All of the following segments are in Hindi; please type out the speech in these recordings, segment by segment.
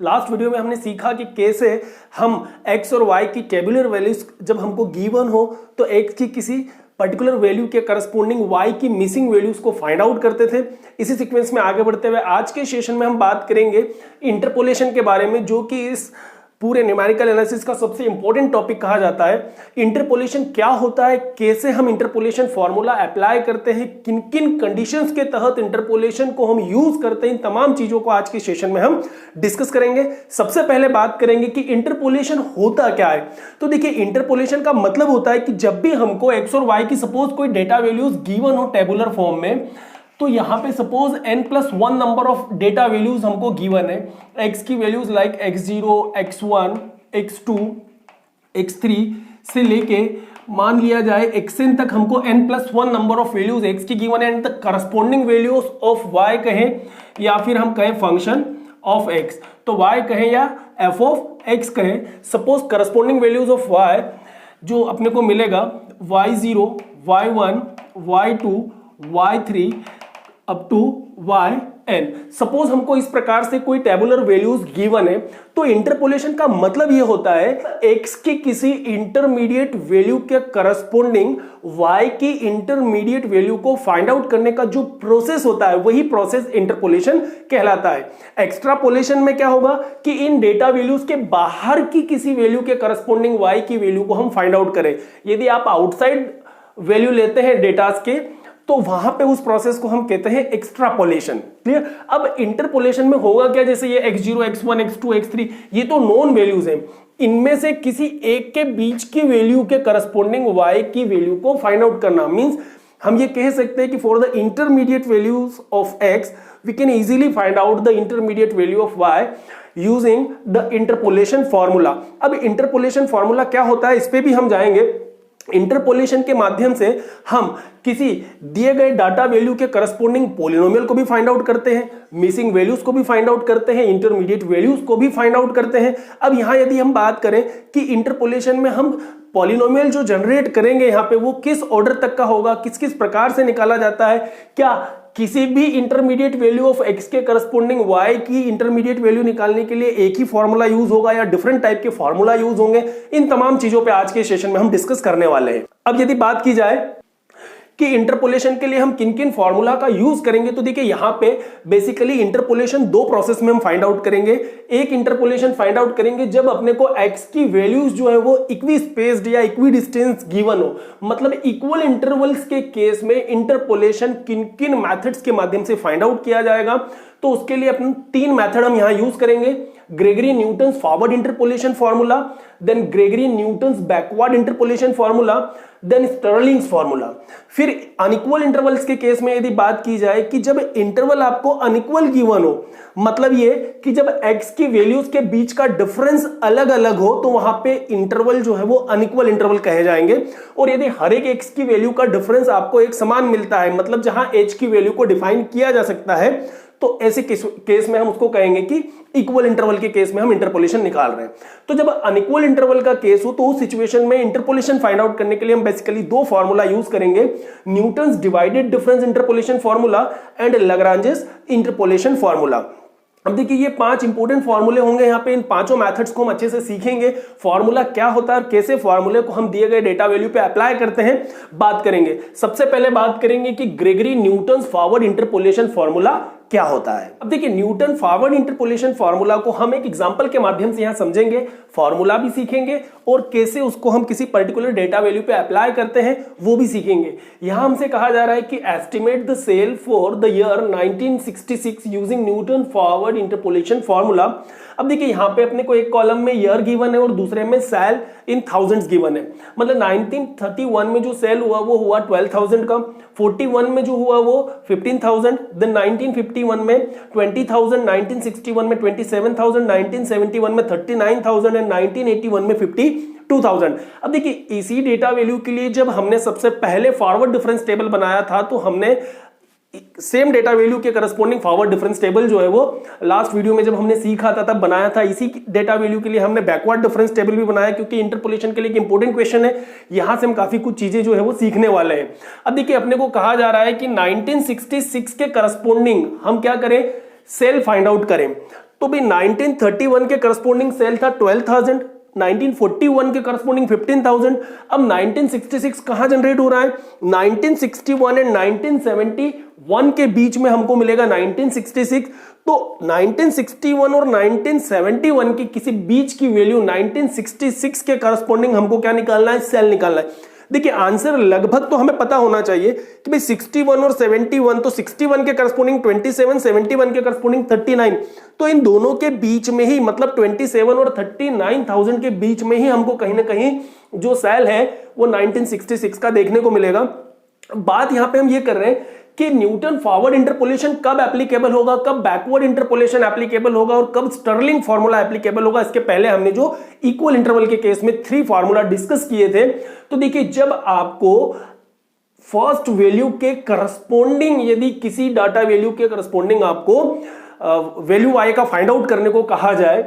लास्ट वीडियो में हमने सीखा कि कैसे हम x और y की टेबुलर वैल्यूज जब हमको गिवन हो तो x की किसी पर्टिकुलर वैल्यू के करस्पोंडिंग y की मिसिंग वैल्यूज को फाइंड आउट करते थे। इसी सीक्वेंस में आगे बढ़ते हुए आज के सेशन में हम बात करेंगे इंटरपोलेशन के बारे में, जो कि इस पूरे न्यूमेरिकल एनालिसिस का सबसे इंपॉर्टेंट टॉपिक कहा जाता है। इंटरपोलेशन क्या होता है, कैसे हम इंटरपोलेशन फॉर्मूला अप्लाई करते हैं, किन किन कंडीशंस के तहत इंटरपोलेशन को हम यूज करते हैं, इन तमाम चीजों को आज के सेशन में हम डिस्कस करेंगे। सबसे पहले बात करेंगे कि इंटरपोलेशन होता क्या है। तो देखिए, इंटरपोलेशन का मतलब होता है कि जब भी हमको एक्स और वाई की सपोज कोई डेटा वैल्यूज गिवन हो टेबुलर फॉर्म में, तो यहां पे suppose n+1 number of data values हमको गिवन है। x की values like x0, x1, x2, x3 से लेके मान लिया जाए xn तक हमको n+1 number of values x की गिवन है, and the corresponding values of y कहें या फिर हम कहें फंक्शन ऑफ x, तो y कहें या f ऑफ x कहें। Suppose corresponding values of y जो अपने को मिलेगा y0, y1, y2, y3 up to yn। Suppose हमको इस प्रकार से कोई टेबुलर वैल्यूज गिवन है, तो इंटरपोलेशन का मतलब ये होता है x की किसी इंटरमीडिएट वैल्यू के करस्पोंडिंग y की इंटरमीडिएट वैल्यू को फाइंड आउट करने का जो प्रोसेस होता है, वही प्रोसेस इंटरपोलेशन कहलाता है। एक्स्ट्रापोलेशन में क्या होगा कि इन डेटा वैल्यूज के बाहर की किसी वैल्यू के करस्पोंडिंग y की वैल्यू को हम फाइंड आउट करें। यदि आप आउटसाइड वैल्यू लेते हैं डेटास के, तो वहां पे उस प्रोसेस को हम कहते हैं एक्स्ट्रापोलेशन। क्लियर। अब इंटरपोलेशन में होगा क्या, जैसे ये x0, x1, x2, x3 ये तो नोन वैल्यूज हैं, इनमें से किसी एक के बीच की वैल्यू के करस्पोंडिंग y की वैल्यू को फाइंड आउट करना। मींस हम ये कह सकते हैं कि for the intermediate values of x we can easily find out the intermediate value of y using the interpolation formula. अब इंटरपोलेशन फॉर्मूला क्या होता है, इस पे भी हम जाएंगे। इंटरपोलेशन के माध्यम से हम किसी दिए गए डाटा वैल्यू के करस्पोंडिंग पॉलिनोमियल को भी फाइंड आउट करते हैं, मिसिंग वैल्यूज को भी फाइंड आउट करते हैं, इंटरमीडिएट वैल्यूज को भी फाइंड आउट करते हैं। अब यहां यदि हम बात करें कि इंटरपोलेशन में हम पॉलिनोमियल जो जनरेट करेंगे यहां पे वो किस ऑर्डर तक का होगा, किस किस प्रकार से निकाला जाता है, क्या किसी भी इंटरमीडिएट वैल्यू ऑफ x के करस्पोंडिंग y की इंटरमीडिएट वैल्यू निकालने के लिए एक ही फॉर्मूला यूज होगा या डिफरेंट टाइप के फॉर्मूला यूज होंगे, इन तमाम चीजों पे आज के सेशन में हम डिस्कस करने वाले हैं। अब यदि बात की जाए कि इंटरपोलेशन के लिए हम किन किन फॉर्मूला का यूज करेंगे, तो देखिए यहां पे बेसिकली इंटरपोलेशन दो प्रोसेस में हम फाइंड आउट करेंगे। एक इंटरपोलेशन फाइंड आउट करेंगे जब अपने को x की वैल्यूज जो है वो इक्वी स्पेस्ड या इक्वी डिस्टेंस गिवन हो, मतलब इक्वल इंटरवल्स के केस में इंटरपोलेशन किन किन मेथड्स के माध्यम से फाइंड आउट किया जाएगा। तो उसके लिए अपन तीन मेथड हम यहां यूज करेंगे। Gregory Newton's forward interpolation formula, then Gregory Newton's backward interpolation formula, then Stirling's formula. फिर अनइक्वल इंटरवल्स के केस में यदि बात की जाए कि जब इंटरवल आपको अनइक्वल गिवन हो, मतलब ये कि जब x की वैल्यूज के बीच का डिफरेंस अलग अलग हो, तो वहां पे इंटरवल जो है वो अनइक्वल इंटरवल कहे जाएंगे। और यदि हर एक x की वैल्यू का डिफरेंस आपको एक समान मिलता है, मतलब जहां h की वैल्यू को डिफाइन किया जा सकता है, तो ऐसे केस में हम उसको कहेंगे कि इक्वल इंटरवल के केस में हम इंटरपोलेशन निकाल रहे हैं। तो जब अनइक्वल इंटरवल का केस हो, तो उस सिचुएशन में इंटरपोलेशन फाइंड आउट करने के लिए हम बेसिकली दो फॉर्मूला यूज करेंगे, Newton's divided difference interpolation formula and Lagrange's interpolation formula. अब देखिए ये पांच इंपॉर्टेंट फॉर्मूले होंगे यहाँ पे, इन पांचों मेथड्स को हम अच्छे से सीखेंगे। फॉर्मूला क्या होता है और कैसे फॉर्मूले को हम दिए गए डेटा वैल्यू पे अप्लाई करते हैं बात करेंगे। सबसे पहले बात करेंगे कि Gregory Newton's forward interpolation formula क्या होता है। अब देखिए न्यूटन फॉरवर्ड इंटरपोलेशन फॉर्मूला को हम एक एग्जांपल के माध्यम से यहां समझेंगे, फॉर्मूला भी सीखेंगे और कैसे उसको हम किसी पर्टिकुलर डेटा वैल्यू पे अप्लाई करते हैं वो भी सीखेंगे। यहां हमसे कहा जा रहा है कि estimate the sale for the year 1966 using Newton forward interpolation formula. अब देखिए यहां पे अपने को एक कॉलम में ईयर गिवन है और दूसरे में सेल इन थाउजेंड्स गिवन है। मतलब 1931 में जो सेल हुआ वो हुआ 12,000 का, 41 में जो हुआ वो 15,000, देन 1951 में 20,000, 1961 में 27,000, 1971 में 39,000 एंड 1981 में 52,000। अब देखिए इसी डेटा वैल्यू के लिए जब हमने सबसे पहले फॉरवर्ड डिफरेंस टेबल बनाया था, तो हमने सेम डेटा वैल्यू के करस्पोंडिंग फॉरवर्ड डिफरेंस टेबल जो है वो लास्ट वीडियो में जब हमने सीखा था तब बनाया था। इसी डेटा वैल्यू के लिए हमने बैकवर्ड डिफरेंस टेबल भी बनाया, क्योंकि इंटरपोलेशन के लिए एक इंपॉर्टेंट क्वेश्चन है, यहां से हम काफी कुछ चीजें जो है वो सीखने वाले हैं। अब देखिए अपने को कहा जा रहा है कि 1966 के करस्पोंडिंग हम क्या करें, सेल फाइंड आउट करें। तो भी 1931 के करस्पोंडिंग सेल था 12,000, 1941 के करस्पोंडिंग 15,000। अब 1966 कहां जनरेट हो रहा है? 1961 एंड 1971 के बीच में हमको मिलेगा 1966। तो 1961 और 1971 की किसी बीच की वैल्यू 1966 के करस्पोंडिंग हमको क्या निकालना है? सेल निकालना है। देखिए आंसर लगभग तो हमें पता होना चाहिए कि भाई 61 और 71, तो 61 के करस्पोंडिंग 27, 71 के करस्पोंडिंग 39, तो इन दोनों के बीच में ही मतलब 27 और 39,000 के बीच में ही हमको कहीं ना कहीं जो सेल है वो 1966 का देखने को मिलेगा। बात यहां पे हम ये कर रहे हैं कि न्यूटन फॉरवर्ड इंटरपोलेशन कब एप्लीकेबल होगा, कब बैकवर्ड इंटरपोलेशन एप्लीकेबल होगा और कब स्टर्लिंग फार्मूला एप्लीकेबल होगा। इसके पहले हमने जो इक्वल इंटरवल के केस में 3 फार्मूला डिस्कस किए थे। तो देखिए जब आपको फर्स्ट वैल्यू के करस्पोंडिंग, यदि किसी डाटा वैल्यू के करस्पोंडिंग आपको वैल्यू y का फाइंड आउट करने को कहा जाए,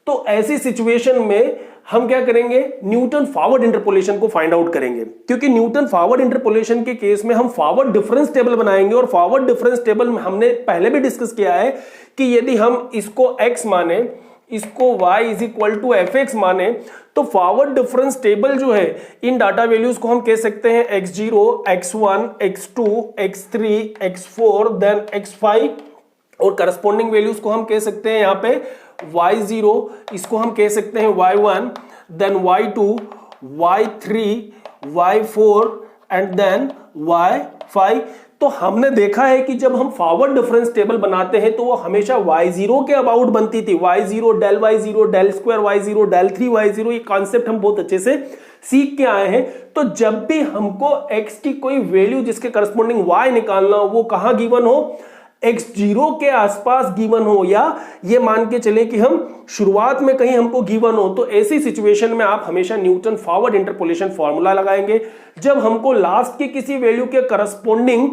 तो ऐसी सिचुएशन में हम क्या करेंगे? न्यूटन फॉरवर्ड इंटरपोलेशन को फाइंड आउट करेंगे, क्योंकि न्यूटन फॉरवर्ड इंटरपोलेशन के केस में हम फॉरवर्ड डिफरेंस टेबल बनाएंगे। और फॉरवर्ड डिफरेंस टेबल में हमने पहले भी डिस्कस किया है कि यदि हम इसको x माने, इसको y is equal to fx माने, तो फॉरवर्ड डिफरेंस टेबल जो है इन डाटा वैल्यूज को हम कह सकते हैं x0, x1, x2, x3, x4 then x5, और करस्पोंडिंग वैल्यूज को हम कह सकते हैं यहां पे y0, इसको हम कह सकते हैं y1, then y2, y3, y4 and then y5। तो हमने देखा है कि जब हम फॉरवर्ड डिफरेंस टेबल बनाते हैं तो वो हमेशा y0 के अबाउट बनती थी। y0 del y0 del square y0 del 3y0, ये कॉन्सेप्ट हम बहुत अच्छे से सीख के आए हैं। तो जब भी हमको x की कोई वैल्यू जिसके करस्पोंडिंग y निकालना हो, वो कहां गिवन हो? x0 के आसपास गिवन हो, या ये मान के चले कि हम शुरुआत में कहीं हमको गिवन हो, तो ऐसी सिचुएशन में आप हमेशा न्यूटन फॉरवर्ड इंटरपोलेशन फॉर्मूला लगाएंगे। जब हमको लास्ट की किसी वैल्यू के करस्पोंडिंग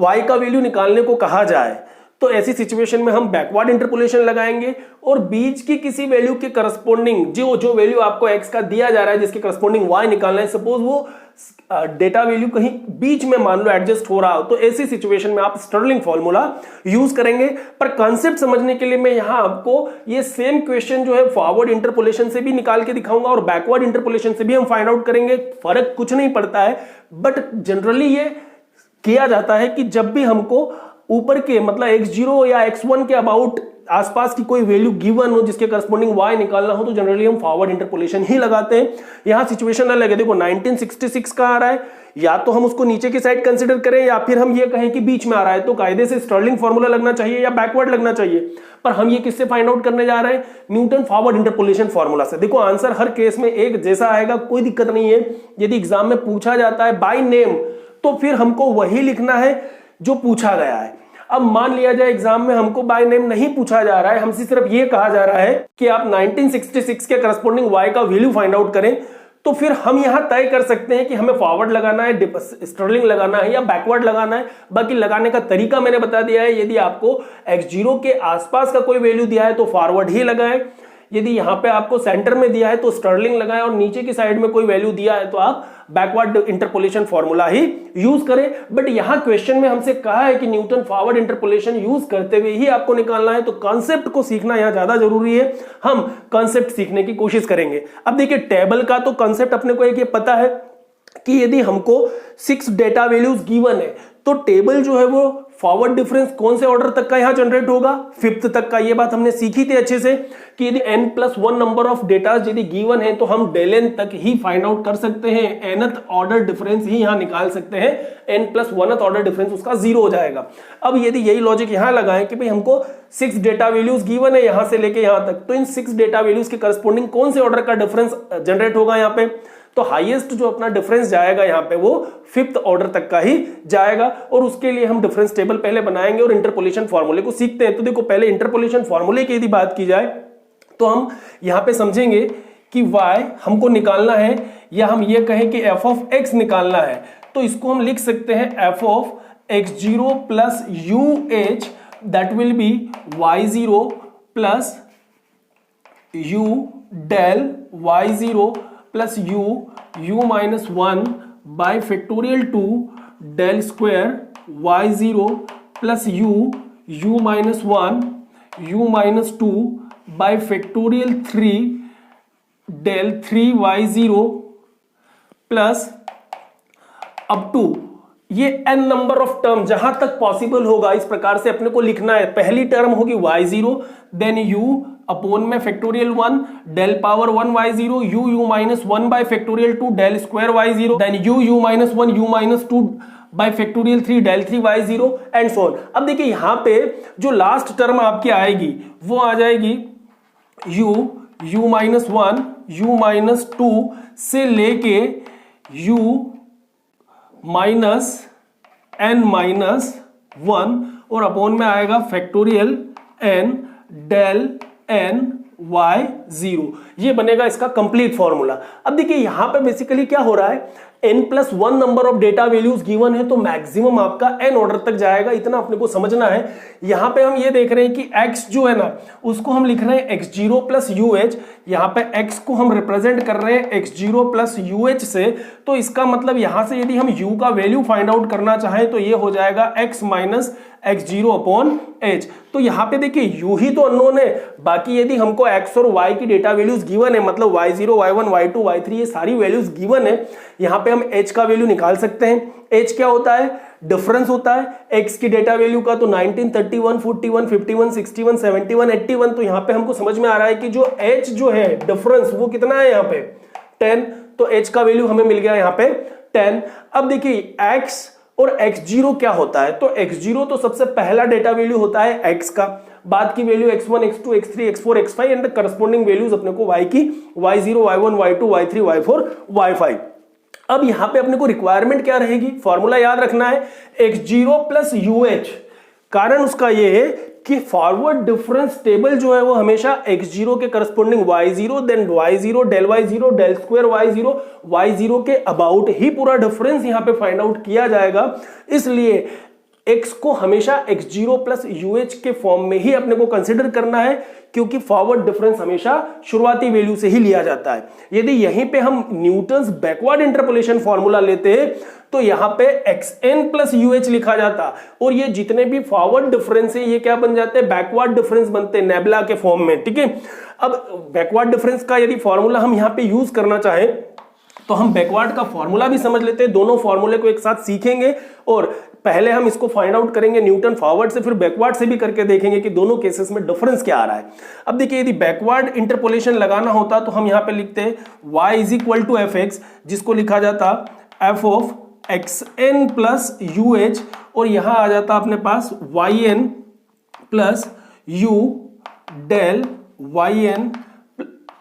y का वैल्यू निकालने को कहा जाए, तो ऐसी सिचुएशन में हम बैकवर्ड इंटरपोलेशन लगाएंगे। और बीच की किसी वैल्यू के करस्पोंडिंग जो वैल्यू आपको x का दिया जा रहा है जिसके करस्पोंडिंग y निकालना है, सपोज वो डेटा वैल्यू कहीं बीच में मान लो एडजस्ट हो रहा हो, तो ऐसी सिचुएशन में आप स्टर्लिंग फॉर्मूला यूज करेंगे। पर कॉन्सेप्ट समझने के लिए मैं यहां आपको ये सेम क्वेश्चन जो है फॉरवर्ड इंटरपोलेशन से भी निकाल के दिखाऊंगा और बैकवर्ड इंटरपोलेशन से भी हम फाइंड आउट करेंगे। फर्क कुछ नहीं पड़ता है, बट जनरली ये किया जाता है कि जब भी हमको ऊपर के मतलब x0 या x1 के अबाउट आसपास की कोई वैल्यू गिवन हो जिसके करस्पोंडिंग y निकालना हो, तो जनरली हम फॉरवर्ड इंटरपोलेशन ही लगाते हैं। यहां सिचुएशन अलग है। देखो 1966 का आ रहा है, या तो हम उसको नीचे की साइड कंसीडर करें या फिर हम ये कहें कि बीच में आ रहा है, तो कायदे से स्टर्लिंग फॉर्मूला लगना चाहिए या बैकवर्ड लगना चाहिए। पर हम ये किससे फाइंड आउट करने जा रहे हैं? न्यूटन फॉरवर्ड इंटरपोलेशन फॉर्मूला से। देखो आंसर हर केस में एक जैसा आएगा, कोई दिक्कत नहीं है। यदि एग्जाम में पूछा जाता है बाय नेम, तो फिर हमको वही लिखना है जो पूछा गया है। अब मान लिया जाए एग्जाम में हमको बाय नेम नहीं पूछा जा रहा है, हमसे सिर्फ ये कहा जा रहा है कि आप 1966 के करस्पोंडिंग y का वैल्यू फाइंड आउट करें, तो फिर हम यहां तय कर सकते हैं कि हमें फॉरवर्ड लगाना है, स्टर्लिंग लगाना है या बैकवर्ड लगाना है। बाकी लगाने का तरीका मैंने बता दिया है। यदि आपको x0 के आसपास का कोई वैल्यू दिया है तो फॉरवर्ड ही लगाएं, यदि यहां पे आपको सेंटर में दिया है तो स्टर्लिंग लगाएं, और नीचे की साइड में कोई वैल्यू दिया है तो आप बैकवर्ड इंटरपोलेशन फॉर्मूला ही यूज करें। बट यहां क्वेश्चन में हमसे कहा है कि न्यूटन फॉरवर्ड इंटरपोलेशन यूज करते हुए ही आपको निकालना है, तो कॉन्सेप्ट को सीखना यहां ज्यादा जरूरी है। हम कॉन्सेप्ट सीखने की कोशिश करेंगे। अब देखिए टेबल का तो कॉन्सेप्ट अपने को एक ये पता है कि यदि हमको 6 डेटा वैल्यूज गिवन है, तो टेबल जो है वो फॉरवर्ड डिफरेंस कौन से ऑर्डर तक का यहां जनरेट होगा? 5th तक का। ये बात हमने सीखी थी अच्छे से कि यदि n+1 नंबर ऑफ डेटा यदि गिवन है तो हम डेल n तक ही फाइंड आउट कर सकते हैं, nth ऑर्डर डिफरेंस ही यहां निकाल सकते हैं, n+1th ऑर्डर डिफरेंस उसका 0 हो जाएगा। अब यदि यही लॉजिक यहां लगाएं कि भाई हमको 6 डेटा वैल्यूज गिवन है यहां से लेके यहां तक, तो इन 6 डेटा वैल्यूज के करस्पोंडिंग कौन से ऑर्डर का डिफरेंस जनरेट होगा यहां पे? तो हाईएस्ट जो अपना डिफरेंस जाएगा यहां पे वो 5th ऑर्डर तक का ही जाएगा। और उसके लिए हम डिफरेंस टेबल पहले बनाएंगे और इंटरपोलेशन फॉर्मूले को सीखते हैं। तो देखो पहले इंटरपोलेशन फॉर्मूले की यदि बात की जाए तो हम यहां पे समझेंगे कि y हमको निकालना है, या हम ये कहें कि f ऑफ x निकालना है, तो इसको हम लिख सकते हैं f of x0 plus UH, that will be y0 plus u del y0 plus u minus 1 by factorial 2 del square y0 plus u minus 1 u minus 2 by factorial 3 del 3y0 plus up to ये n नंबर ऑफ टर्म जहां तक पॉसिबल होगा इस प्रकार से अपने को लिखना है। पहली टर्म होगी y0, देन u अपोन में factorial 1 del power 1 y0 u minus 1 by factorial 2 del square y0, then u minus 1 u minus 2 by factorial 3 del 3 y0 and so on. अब देखिए यहां पे जो लास्ट टर्म आपकी आएगी वो आ जाएगी u माइनस 1 u माइनस 2 से लेके u माइनस n माइनस 1 और अपोन में आएगा factorial n del n y0। ये बनेगा इसका कंप्लीट फॉर्मूला। अब देखिए यहां पे बेसिकली क्या हो रहा है, n+1 number of data values given है तो मैक्सिमम आपका n ऑर्डर तक जाएगा, इतना अपने को समझना है। यहां पे हम ये देख रहे हैं कि x जो है ना उसको हम लिख रहे हैं x0 प्लस UH, यहां पे x को हम रिप्रेजेंट कर रहे हैं x0 प्लस UH से, तो इसका मतलब यहां से यदि हम u का वैल्यू फाइंड आउट करना चाहें तो ये हो जाएगा x minus x0 upon h। तो यहां पे देखिए u ही तो अननोन है, बाकी यदि हमको x और y की डेटा वैल्यूज गिवन है, मतलब y0 y1 y2 y3 ये सारी वैल्यूज गिवन है, यहां पे हम h का वैल्यू निकाल सकते हैं। h क्या होता है, डिफरेंस होता है x की डेटा वैल्यू का, तो 19, 31, 41, 51, 61, 71, 81। तो यहां पे हमको समझ में आ रहा है कि जो h जो है डिफरेंस वो कितना है यहाँ पे 10, तो h का वैल्यू हमें मिल गया यहाँ पे 10। अब देखिए x और x0 क्या होता है, तो x0 तो सबसे पहला डेटा वैल्यू होता है x का, बाद की value x1 x2 x3 x4 x5 and the corresponding values अपने को y की y0 y1 y2 y3 y4 y5। अब यहां पे अपने को रिक्वायरमेंट क्या रहेगी, फॉर्मूला याद रखना है x0 प्लस UH। कारण उसका ये है कि फॉरवर्ड डिफरेंस टेबल जो है वो हमेशा x0 के corresponding y0 then y0 del y0 del square y0 y0 के अबाउट ही पूरा डिफरेंस यहां पे फाइंड आउट किया जाएगा। इसलिए x को हमेशा x0 प्लस UH के फॉर्म में ही अपने को कंसिडर करना है, क्योंकि फॉरवर्ड डिफरेंस हमेशा शुरुआती वैल्यू से ही लिया जाता है। यदि यहीं पे हम न्यूटन्स बैकवर्ड इंटरपोलेशन फॉर्मूला लेते तो यहां पे xn प्लस UH लिखा जाता और ये जितने भी फॉरवर्ड डिफरेंस है ये क्या बन जाते हैं, बैकवर्ड डिफरेंस बनते हैं नेबुला के फॉर्म में। ठीक है, अब बैकवर्ड डिफरेंस का यदि फॉर्मूला हम यहां पे यूज करना चाहें तो हम बैकवर्ड का फॉर्मूला भी समझ लेते हैं, दोनों फॉर्मूले को एक साथ सीखेंगे और पहले हम इसको फाइंड आउट करेंगे न्यूटन फॉरवर्ड से, फिर बैकवर्ड से भी करके देखेंगे कि दोनों केसेस में डिफरेंस क्या आ रहा है। अब देखिए यदि बैकवर्ड इंटरपोलेशन लगाना होता तो हम यहां पे लिखते हैं y is equal to fx, जिसको लिखा जाता f of xn plus UH और यहां आ जाता अपने पास yn plus u del yn,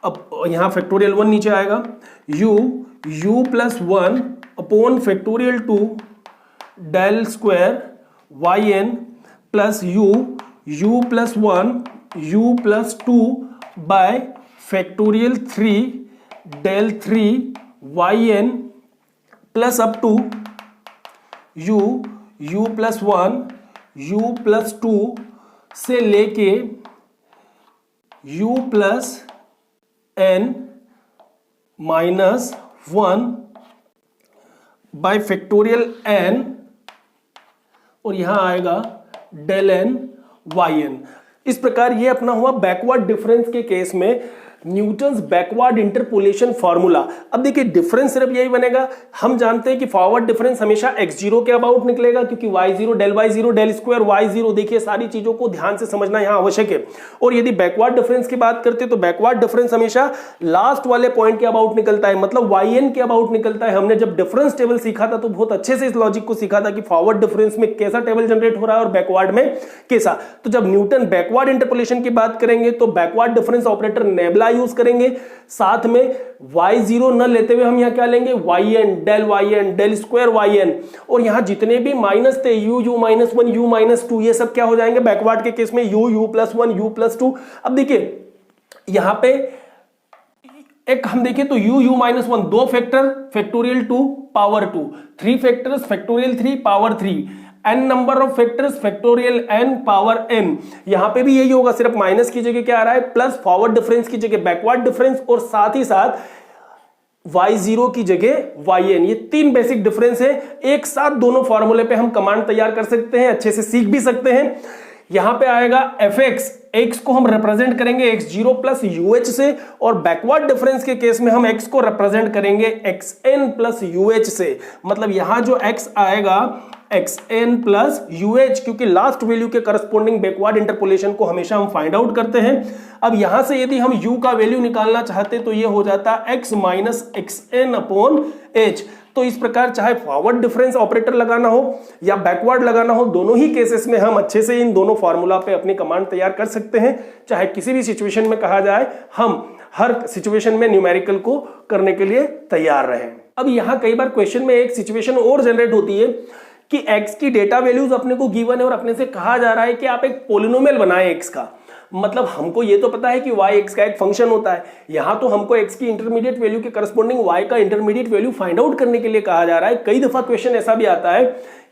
अब यहां फैक्टोरियल 1 नीचे आएगा u plus 1 upon factorial 2 del square yn plus u plus 1 u plus 2 by factorial 3 del 3 yn plus up to u plus 1 u plus 2 से लेके u plus n minus 1 by factorial n और यहां आएगा डेल n yn। इस प्रकार ये अपना हुआ बैकवर्ड डिफरेंस के केस में न्यूटन्स बैकवर्ड इंटरपोलेशन फॉर्मूला। अब देखिए डिफरेंस सिर्फ यही बनेगा, हम जानते हैं कि फॉरवर्ड डिफरेंस हमेशा x0 के अबाउट निकलेगा, क्योंकि y0 डेल स्क्वायर y0, देखिए सारी चीजों को ध्यान से समझना यहां आवश्यक है। और यदि बैकवर्ड डिफरेंस की बात करते हैं तो बैकवर्ड डिफरेंस हमेशा लास्ट वाले पॉइंट के अबाउट निकलता है, मतलब yn के अबाउट निकलता है। हमने जब डिफरेंस टेबल सीखा था तो बहुत अच्छे से इस लॉजिक को सीखा था कि फॉरवर्ड डिफरेंस में कैसा टेबल जनरेट हो रहा है और बैकवर्ड में कैसा। तो जब न्यूटन बैकवर्ड इंटरपोलेशन की बात करेंगे तो backward difference operator nebula use करेंगे, साथ में y0 न लेते हुए हम यहां क्या लेंगे yn डेल स्क्वायर yn, और यहां जितने भी माइनस थे u माइनस 1 u माइनस 2 ये सब क्या हो जाएंगे बैकवर्ड के केस में u प्लस 1 u प्लस 2। अब देखिए यहां पे एक हम देखें तो u माइनस 1 दो factor factorial 2 power 2, 3 factors factorial 3 power 3, n number of factors factorial n power n। यहां पे भी यही होगा, सिर्फ माइनस की जगह क्या आ रहा है प्लस, फॉरवर्ड डिफरेंस की जगह बैकवर्ड डिफरेंस और साथ ही साथ y0 की जगह yn। ये तीन बेसिक डिफरेंस है, एक साथ दोनों फॉर्मूले पे हम कमांड तैयार कर सकते हैं, अच्छे से सीख भी सकते हैं। यहां पे आएगा fx x को हम रिप्रेजेंट करेंगे x0 प्लस UH से, और बैकवर्ड डिफरेंस के केस में हम x को रिप्रेजेंट करेंगे xn प्लस UH से। मतलब यहां जो x आएगा xn प्लस UH, क्योंकि लास्ट वैल्यू के करस्पॉन्डिंग बैकवर्ड इंटरपोलेशन को हमेशा हम फाइंड आउट करते हैं। अब यहां से यदि हम u का वैल्यू निकालना चाहते तो ये हो जाता x minus xn upon h। तो इस प्रकार चाहे फॉरवर्ड डिफरेंस ऑपरेटर लगाना हो या बैकवर्ड लगाना हो, दोनों ही केसेस में हम अच्छे से इन दोनों फार्मूला पे अपनी कमांड तैयार कर सकते हैं। चाहे किसी भी सिचुएशन में कहा जाए, हम हर सिचुएशन में न्यूमेरिकल को करने के लिए तैयार रहें। अब यहाँ कई बार क्वेश्चन में एक सिचुएशन और जनरेट होती है कि x की डेटा वैल्यूज अपने को गिवन है और अपने से कहा जा रहा है कि आप एक पोलिनोमियल बनाएं x का। मतलब हमको ये तो पता है कि y x का एक फंक्शन होता है, यहां तो हमको x की इंटरमीडिएट वैल्यू के करस्पॉन्डिंग y का इंटरमीडिएट वैल्यू फाइंड आउट करने के लिए कहा जा रहा है। कई दफा क्वेश्चन ऐसा भी आता है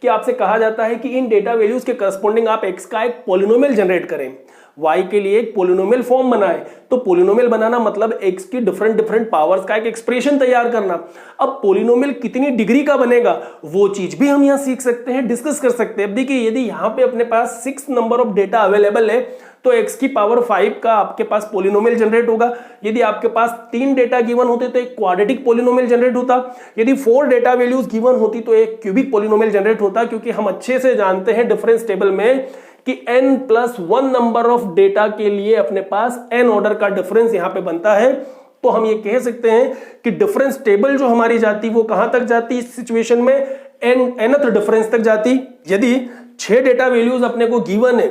कि आपसे कहा जाता है कि इन डेटा वैल्यूज के करस्पॉन्डिंग आप x का एक पोलिनोमियल जनरेट करें, y के लिए एक पोलिनोमियल फॉर्म बनाए। तो पोलिनोमियल बनाना मतलब x की डिफरेंट पावर्स का एक एक्सप्रेशन तैयार करना। अब पोलिनोमियल कितनी डिग्री का बनेगा वो चीज भी हम यहां सीख सकते हैं, डिस्कस कर सकते हैं। अब देखिए, यदि यहां पे अपने पास 6 नंबर ऑफ डेटा अवेलेबल है तो x की पावर 5 का आपके पास पोलिनोमियल जनरेट होगा। यदि आपके पास 3 डेटा गिवन होते तो एक क्वाड्रेटिक पोलिनोमियल जनरेट होता। यदि 4 डेटा वैल्यूज गिवन होती तो एक क्यूबिक पोलिनोमियल जनरेट होता, क्योंकि हम अच्छे से जानते हैं डिफरेंस टेबल में कि n plus 1 number of data के लिए अपने पास n ऑर्डर का डिफरेंस यहां पे बनता है। तो हम ये कह सकते हैं कि डिफरेंस टेबल जो हमारी जाती वो कहां तक जाती इस सिचुएशन में, nth डिफरेंस तक जाती। यदि 6 डेटा वैल्यूज अपने को गिवन है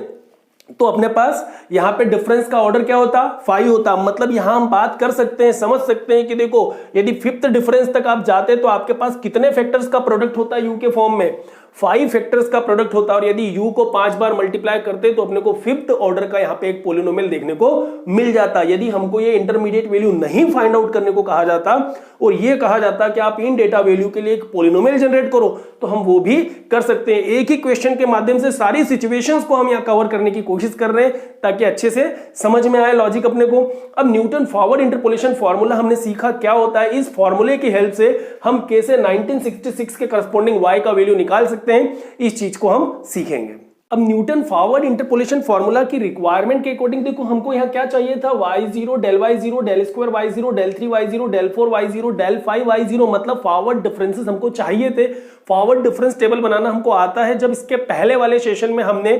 तो अपने पास यहां पे डिफरेंस का ऑर्डर क्या होता, 5 होता। मतलब यहां हम बात कर सकते हैं, समझ सकते हैं कि देखो, यदि 5th डिफरेंस तक आप जाते तो आपके पास कितने फैक्टर्स का प्रोडक्ट होता है u के फॉर्म में, 5 फैक्टर्स का प्रोडक्ट होता है। और यदि u को 5 बार मल्टीप्लाई करते तो अपने को 5th ऑर्डर का यहां पे एक पोलिनोमियल देखने को मिल जाता। यदि हमको ये इंटरमीडिएट वैल्यू नहीं फाइंड आउट करने को कहा जाता और ये कहा जाता कि आप इन डेटा वैल्यू के लिए एक पोलिनोमियल जनरेट करो, तो हम वो भी कर सकते हैं। एक ही क्वेश्चन के माध्यम से सारी सिचुएशंस को हम यहां कवर करने की कोशिश कर रहे हैं ताकि अच्छे से समझ में आए लॉजिक अपने को। अब न्यूटन फॉरवर्ड इंटरपोलेशन फार्मूला हमने सीखा क्या होता है। इस फार्मूले की हेल्प से हम कैसे 1966 के करस्पॉन्डिंग y का वैल्यू निकाल सकते हैं, इस चीज को हम सीखेंगे। अब न्यूटन फॉरवर्ड इंटरपोलेशन फार्मूला की रिक्वायरमेंट के अकॉर्डिंग देखो, हमको यहाँ क्या चाहिए था, y0 del y0 del square y0 del 3 y0 del 4 y0 del 5 y0। मतलब फॉरवर्ड डिफरेंसेस हमको चाहिए थे। फॉरवर्ड डिफरेंस टेबल बनाना हमको आता है। जब इसके पहले वाले सेशन में हमने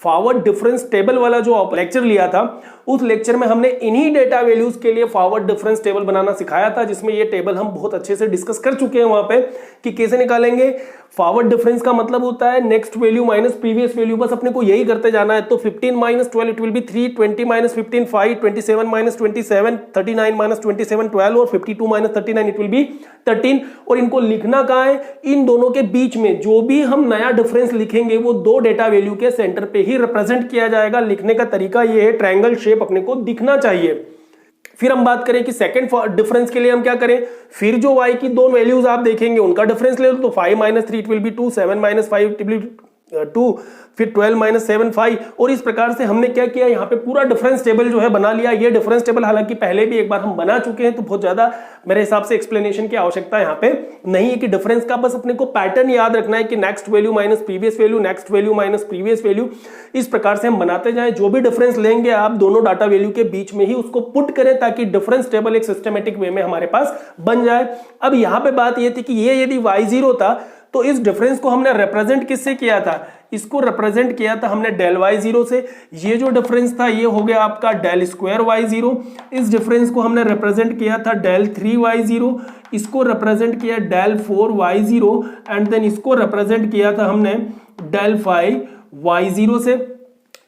फॉरवर्ड डिफरेंस टेबल वाला जो लेक्चर लिया था, उस लेक्चर में हमने इन्हीं डेटा वैल्यूज के लिए फॉरवर्ड डिफरेंस टेबल बनाना सिखाया था, जिसमें ये टेबल हम बहुत अच्छे से डिस्कस कर चुके हैं वहां पे कि कैसे निकालेंगे। फॉरवर्ड डिफरेंस का मतलब होता है next value minus previous value, बस अपने को यही करते जाना है। तो 15 minus 12 it will be 3, 20 minus 15 5, 27 minus 27 39 minus 27 12 और 52 माइनस 39 इट विल बी 13। और इनको लिखना कहाँ है, इन दोनों के बीच में जो भी हम नया डिफरेंस लिखेंगे वो दो डेटा वैल्यू के सेंटर पे ही रिप्रेजेंट किया जाएगा। लिखने का तरीका ये है, ट्रायंगल शेप अपने को दिखना चाहिए। फिर हम बात करें कि सेकंड डिफरेंस के लिए हम क्या करें, फिर जो y की दो वैल्यूज आप देखेंगे उनका डिफरेंस ले लो। तो 5 minus 3 it will be 2, 7 minus 5 it will be 2, फिर 12 माइनस 7 5। और इस प्रकार से हमने क्या किया, यहाँ पे पूरा डिफरेंस टेबल जो है बना लिया। ये डिफरेंस टेबल हालांकि पहले भी एक बार हम बना चुके हैं, तो बहुत ज्यादा मेरे हिसाब से एक्सप्लेनेशन की आवश्यकता यहाँ पे नहीं है। कि डिफरेंस का बस अपने को पैटर्न याद रखना है कि next value minus previous value, next value minus previous value. इस प्रकार से हम बनाते जाएं। जो भी डिफरेंस लेंगे आप दोनों डाटा वैल्यू के बीच में ही उसको पुट करें ताकि डिफरेंस टेबल एक सिस्टमेटिक वे में हमारे पास बन जाए। अब यहाँ पे बात ये थी कि ये यदि y0 था तो इस डिफरेंस को हमने रिप्रेजेंट किससे किया था, इसको रिप्रेजेंट किया था हमने डेल y0 से। ये जो डिफरेंस था ये हो गया आपका डेल स्क्वायर y0। इस डिफरेंस को हमने रिप्रेजेंट किया था डेल 3y0, इसको रिप्रेजेंट किया डेल 4y0 एंड देन इसको रिप्रेजेंट किया था हमने डेल 5y0 से।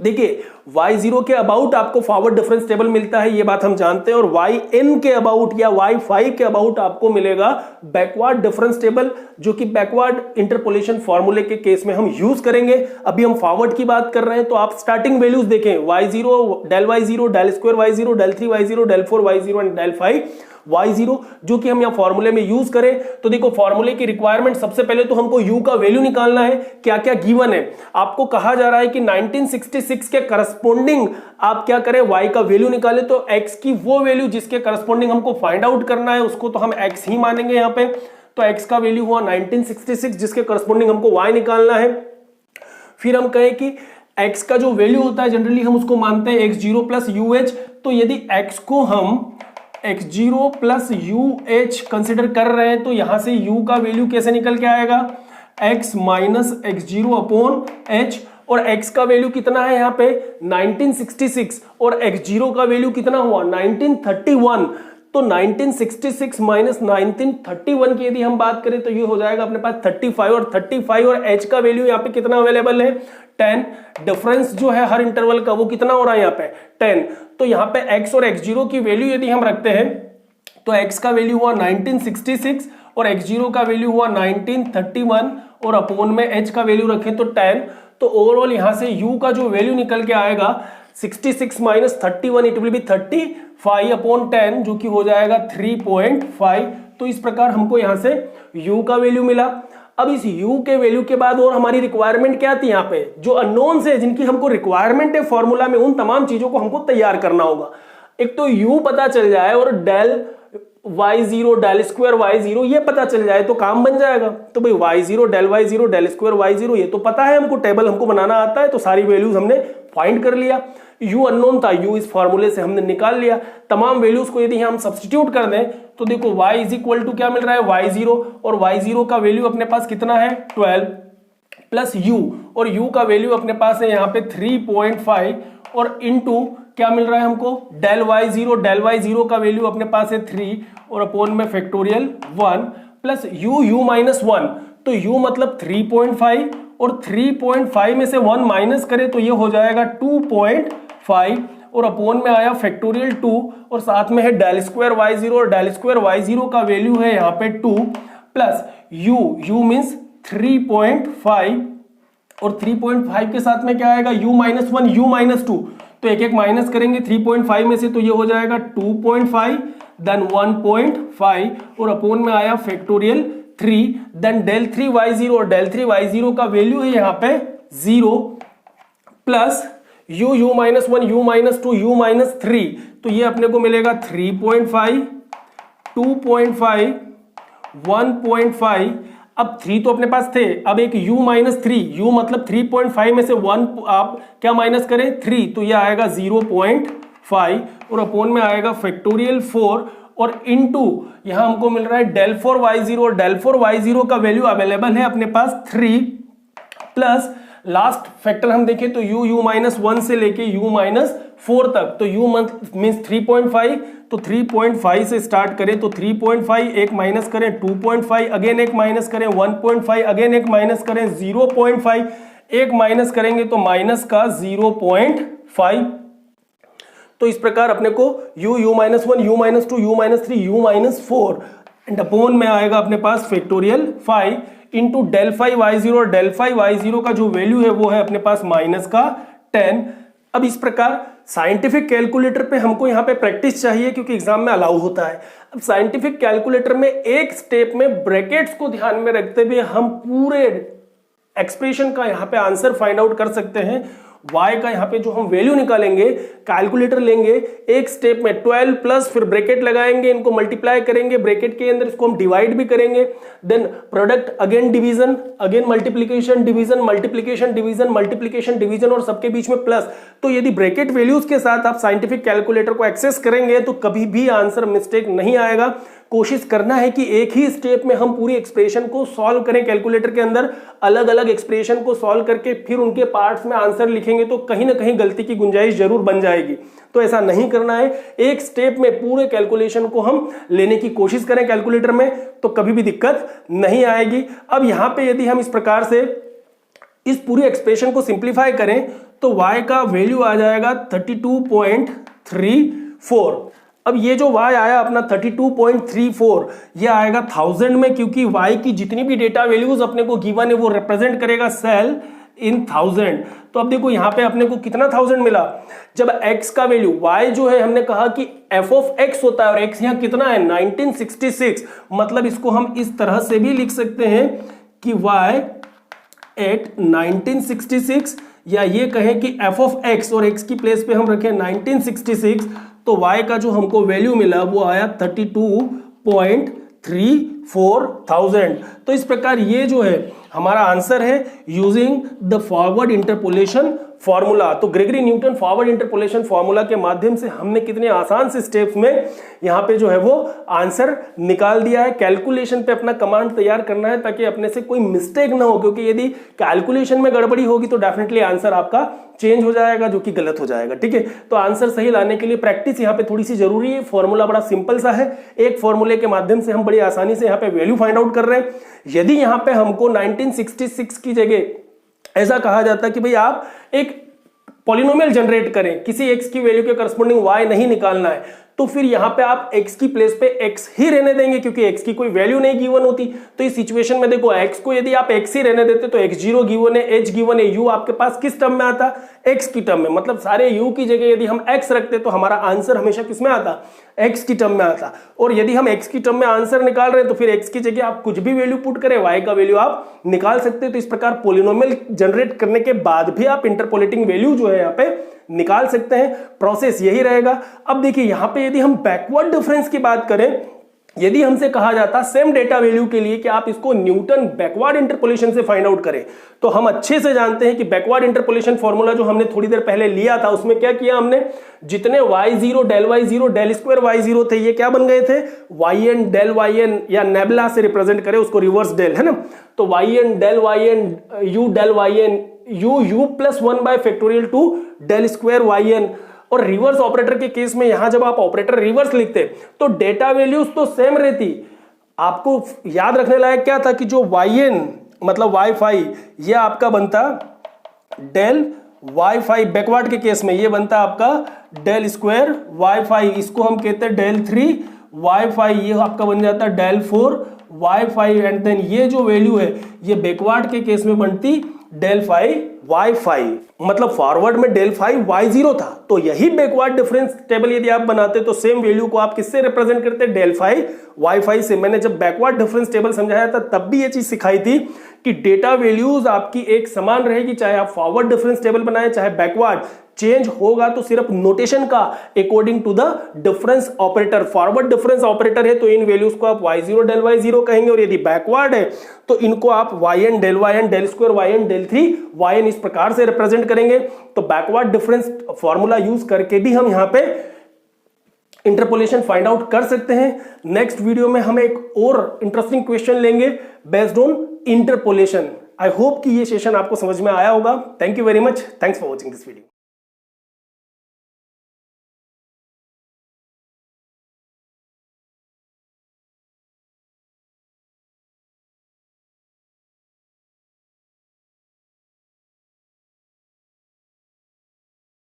देखिए y0 के अबाउट आपको फॉरवर्ड डिफरेंस टेबल मिलता है, ये बात हम जानते हैं। और yn के अबाउट या y5 के अबाउट आपको मिलेगा बैकवर्ड डिफरेंस टेबल, जो कि बैकवर्ड इंटरपोलेशन फॉर्मूले के केस में हम यूज करेंगे। अभी हम फॉरवर्ड की बात कर रहे हैं, तो आप स्टार्टिंग वैल्यूज देखें, y0 del square y0 del 3y0 del 4y0 and del 5y0, जो कि हम यहाँ फॉर्मूले में यूज करें। तो देखो फॉर्मूले की रिक्वायरमेंट, सबसे पहले तो हमको u का वैल्यू निकालना है। क्या क्या गिवन है, आपको कहा जा रहा है कि 1966 के करस्पॉन्डिंग आप क्या करें, y का वैल्यू निकाले। तो x की वो वैल्यू जिसके करस्पॉन्डिंग हमको फाइंड आउट करना है उसको तो हम x ही मानेंगे यहाँ पे। तो x का वैल्यू हुआ 1966 जिसके करस्पॉन्डिंग हमको y निकालना है। फिर हम कहें कि x का जो वैल्यू होता है जनरली हम उसको मानते हैं x0 प्लस UH। तो यदि x को हम x0 प्लस UH कंसिडर कर रहे हैं तो यहां से u का वैल्यू कैसे निकल के आएगा, x minus x0 upon h, और x का वैल्यू कितना है यहाँ पे 1966 और x0 का वैल्यू कितना हुआ 1931। तो 1966 माइनस 1931 की यदि हम बात करें तो ये हो जाएगा अपने पास 35, और 35 और h का वैल्यू यहाँ पे कितना अवेलेबल है 10। डिफरेंस जो है हर इंटरवल का वो कितना हो रहा है यहाँ पे 10। तो यहाँ पे x और x0 की वैल्यू यदि हम रखते हैं तो x का वैल्यू हुआ 1966 और x0 का वैल्यू हुआ 1931 और अपोन में h का वैल्यू रखें तो 10। तो ओवरऑल यहां से u का जो वैल्यू निकल के आएगा 66 minus 31 it will be 35 upon 10 जो कि हो जाएगा 3.5। तो इस प्रकार हमको यहां से u का वैल्यू मिला। अब इस u के वैल्यू के बाद और हमारी रिक्वायरमेंट क्या थी, यहाँ पे जो अननोन्स है जिनकी हमको रिक्वायरमेंट है फॉर्मूला में, उन तमाम चीजों को हमको तैयार करना होगा। एक तो u पता चल जाए और del y0 del square y0 ये पता चल जाए तो काम बन जाएगा। तो भाई y0 del y0 del square y0 ये तो पता है हमको, टेबल हमको बनाना आता है, तो सारी वैल्यूज हमने फाइंड कर लिया। u अननोन था, u इस फॉर्मूले से हमने निकाल लिया। तमाम वैल्यूज को यदि हम सब्स्टिट्यूट कर दें तो देखो y इज इक्वल टू क्या मिल रहा है y0, और y0 का वैल्यू अपने पास कितना है 12 प्लस u, और u का वैल्यू अपने पास है यहाँ पे 3.5 और इनटू क्या मिल रहा है हमको डेल y0 का वैल्यू अपने पास है 3 और अपोन में फैक्टोरियल 1 प्लस u माइनस 1। तो u मतलब 3.5 और 3.5 में से 1 माइनस करें तो ये हो जाएगा 2.5 और अपोन में आया फैक्टोरियल 2 और साथ में है डेल स्क्वायर y0, और डेल स्क्वायर y0 का वैल्यू है यहाँ पे 2 प्लस u मीन्स 3.5 और 3.5 के साथ में क्या आएगा u माइनस 1 u माइनस 2। तो एक एक माइनस करेंगे 3.5 में से तो ये हो जाएगा 2.5 देन 1.5 और अपोन में आया फैक्टोरियल 3 देन डेल 3y0, और डेल 3y0 का वैल्यू है यहाँ पे 0 plus u minus 1 u minus 2 u minus 3। तो ये अपने को मिलेगा 3.5 2.5 1.5। अब 3 तो अपने पास थे, अब एक u माइनस 3, u मतलब 3.5 में से 1 आप क्या माइनस करें 3, तो ये आएगा 0.5 और अपोन में आएगा फैक्टोरियल 4 और इनटू यहां हमको मिल रहा है डेल 4y0, और डेल 4y0 का वैल्यू अवेलेबल है अपने पास 3 प्लस लास्ट फैक्टर हम देखें तो u माइनस 1 से लेके u माइनस 4 तक। तो u मीन्स 3.5, तो 3.5 से स्टार्ट करें तो 3.5 एक माइनस करें 2.5 अगेन एक माइनस करें 1.5 अगेन एक माइनस करें 0.5 एक माइनस करेंगे तो माइनस का 0.5। तो इस प्रकार अपने को u minus 1 u minus 2 u minus 3 u minus 4 and upon में आएगा अपने पास फैक्टोरियल 5 इंटू डेल 5y0, और डेल 5y0 का जो वैल्यू है वो है अपने पास माइनस का 10। अब इस प्रकार साइंटिफिक कैलकुलेटर पे हमको यहाँ पे प्रैक्टिस चाहिए क्योंकि एग्जाम में अलाउ होता है। अब साइंटिफिक कैलकुलेटर में एक स्टेप में ब्रैकेट्स को ध्यान में रखते हुए हम पूरे एक्सप्रेशन का यहाँ पे आंसर फाइंड आउट कर सकते हैं। y का यहाँ पे जो हम वैल्यू निकालेंगे कैलकुलेटर लेंगे एक स्टेप में 12 प्लस फिर ब्रैकेट लगाएंगे, इनको मल्टीप्लाई करेंगे, ब्रैकेट के अंदर इसको हम डिवाइड भी करेंगे, then product again division again multiplication division multiplication division multiplication division और सबके बीच में प्लस। तो यदि ब्रैकेट वैल्यूज के साथ आप साइंटिफिक कैलकुलेटर को एक्सेस करेंगे तो कभी भी आंसर मिस्टेक नहीं आएगा। कोशिश करना है कि एक ही स्टेप में हम पूरी एक्सप्रेशन को सॉल्व करें कैलकुलेटर के अंदर, अलग अलग एक्सप्रेशन को सॉल्व करके फिर उनके पार्ट्स में आंसर लिखेंगे तो कहीं ना कहीं गलती की गुंजाइश जरूर बन जाएगी। तो ऐसा नहीं करना है, एक स्टेप में पूरे कैलकुलेशन को हम लेने की कोशिश करें कैलकुलेटर में तो कभी भी दिक्कत नहीं आएगी। अब यहां पे यदि हम इस प्रकार से इस पूरी एक्सप्रेशन को सिंप्लीफाई करें तो y का वैल्यू आ जाएगा 32.34। अब ये जो y आया अपना 32.34 ये आएगा 1000 में, क्योंकि y की जितनी भी डेटा वैल्यूज अपने को गिवन है वो रिप्रेजेंट करेगा सेल इन 1000। तो अब देखो यहाँ पे अपने को कितना 1000 मिला, जब x का वैल्यू y जो है हमने कहा कि f ऑफ x होता है और x यहाँ कितना है 1966, मतलब इसको हम इस तरह से भी लिख सकते हैं कि y एट 1966, या ये कहें कि f ऑफ x और x की प्लेस पे हम रखें 1966, तो y का जो हमको वैल्यू मिला वो आया 32.34,000। तो इस प्रकार ये जो है हमारा आंसर है using the forward interpolation formula. तो Gregory Newton forward interpolation formula के माध्यम से हमने कितने आसान से स्टेप्स में यहाँ पे जो है वो आंसर निकाल दिया है। कैलकुलेशन पे अपना कमांड तैयार करना है ताकि अपने से कोई मिस्टेक ना हो, क्योंकि यदि कैलकुलेशन में गड़बड़ी होगी तो डेफिनेटली आंसर आपका चेंज हो जाएगा, जो कि गलत हो जाएगा। ठीक है, तो आंसर सही लाने के लिए प्रैक्टिस यहाँ पे थोड़ी सी जरूरी है। फॉर्मूला बड़ा सिंपल सा है, एक फॉर्मूले के माध्यम से हम बड़ी आसानी से यहाँ पे वैल्यू फाइंड आउट कर रहे हैं। यदि यहाँ पे हमको 1966 की जगह ऐसा कहा जाता कि भाई आप एक पॉलिनोमियल जनरेट करें, किसी x की वैल्यू के करस्पॉन्डिंग y नहीं निकालना है, तो फिर यहां पे आप x की प्लेस पे x ही रहने देंगे, क्योंकि x की कोई वैल्यू नहीं गिवन होती। तो इस सिचुएशन में देखो, x को यदि आप x ही रहने देते तो x0 गिवन है, h गिवन है, u आपके पास किस टर्म में आता, x की टर्म में। मतलब सारे u की जगह यदि हम x रखते तो हमारा आंसर हमेशा किस में आता, x की टर्म में आता। और यदि हम x की टर्म में आंसर निकाल रहे हैं तो फिर x की जगह आप कुछ भी वैल्यू पुट करें, y का वैल्यू आप निकाल सकते हैं। तो इस प्रकार पॉलिनोमियल जनरेट करने के बाद भी आप इंटरपोलेटिंग वैल्यू जो है यहाँ पे निकाल सकते हैं। प्रोसेस यही रहेगा। अब देखिए यहाँ पे यदि हम बैकवर्ड डिफरेंस की बात करें, यदि हमसे कहा जाता सेम डेटा वैल्यू के लिए कि आप इसको न्यूटन बैकवर्ड इंटरपोलेशन से फाइंड आउट करें, तो हम अच्छे से जानते हैं कि बैकवर्ड इंटरपोलेशन फॉर्मूला जो हमने थोड़ी देर पहले लिया था, उसमें क्या किया हमने, जितने y0 del y0 del square y0 थे, ये क्या बन गए थे, yn डेल yn, या नेबुला से रिप्रेजेंट करें उसको, रिवर्स डेल है ना, तो yn del yn u del yn u plus 1 by factorial 2 del square yn। और रिवर्स ऑपरेटर के केस में यहां जब आप ऑपरेटर रिवर्स लिखते तो डेटा वैल्यूज तो सेम रहती। आपको याद रखने लायक क्या था कि जो yn मतलब वाईफाई, ये आपका बनता डेल वाईफाई, बैकवर्ड के केस में ये बनता आपका डेल स्क्वायर वाईफाई, इसको हम कहते हैं डेल 3 वाईफाई, ये आपका बन जाता है डेल 4 वाईफाई। एंड देन ये जो वैल्यू है ये बैकवर्ड के केस में बनती डेल 5 वाई5, मतलब फॉरवर्ड में डेल 5 y0 था। तो यही बैकवर्ड डिफरेंस टेबल यदि आप बनाते तो सेम वैल्यू को आप किससे रिप्रेजेंट करते, डेल 5 y5 से। मैंने जब बैकवर्ड डिफरेंस टेबल समझाया था तब भी ये चीज सिखाई थी कि डेटा वैल्यूज आपकी एक समान रहेगी, चाहे आप फॉरवर्ड डिफरेंस टेबल बनाए चाहे बैकवर्ड। चेंज होगा तो सिर्फ नोटेशन का according to the difference operator. Forward difference operator है तो इन वैल्यूज को आप y0 डेल y0 कहेंगे, और यदि बैकवर्ड है तो इनको आप yn del square yn del 3 yn इस प्रकार से रिप्रेजेंट करेंगे। तो बैकवर्ड डिफरेंस फॉर्मूला यूज करके भी हम यहां पे इंटरपोलेशन फाइंड आउट कर सकते हैं। नेक्स्ट वीडियो में हम एक और इंटरेस्टिंग क्वेश्चन लेंगे based on interpolation. I hope कि ये सेशन आपको समझ में आया होगा। Thank you very much, thanks for watching this video.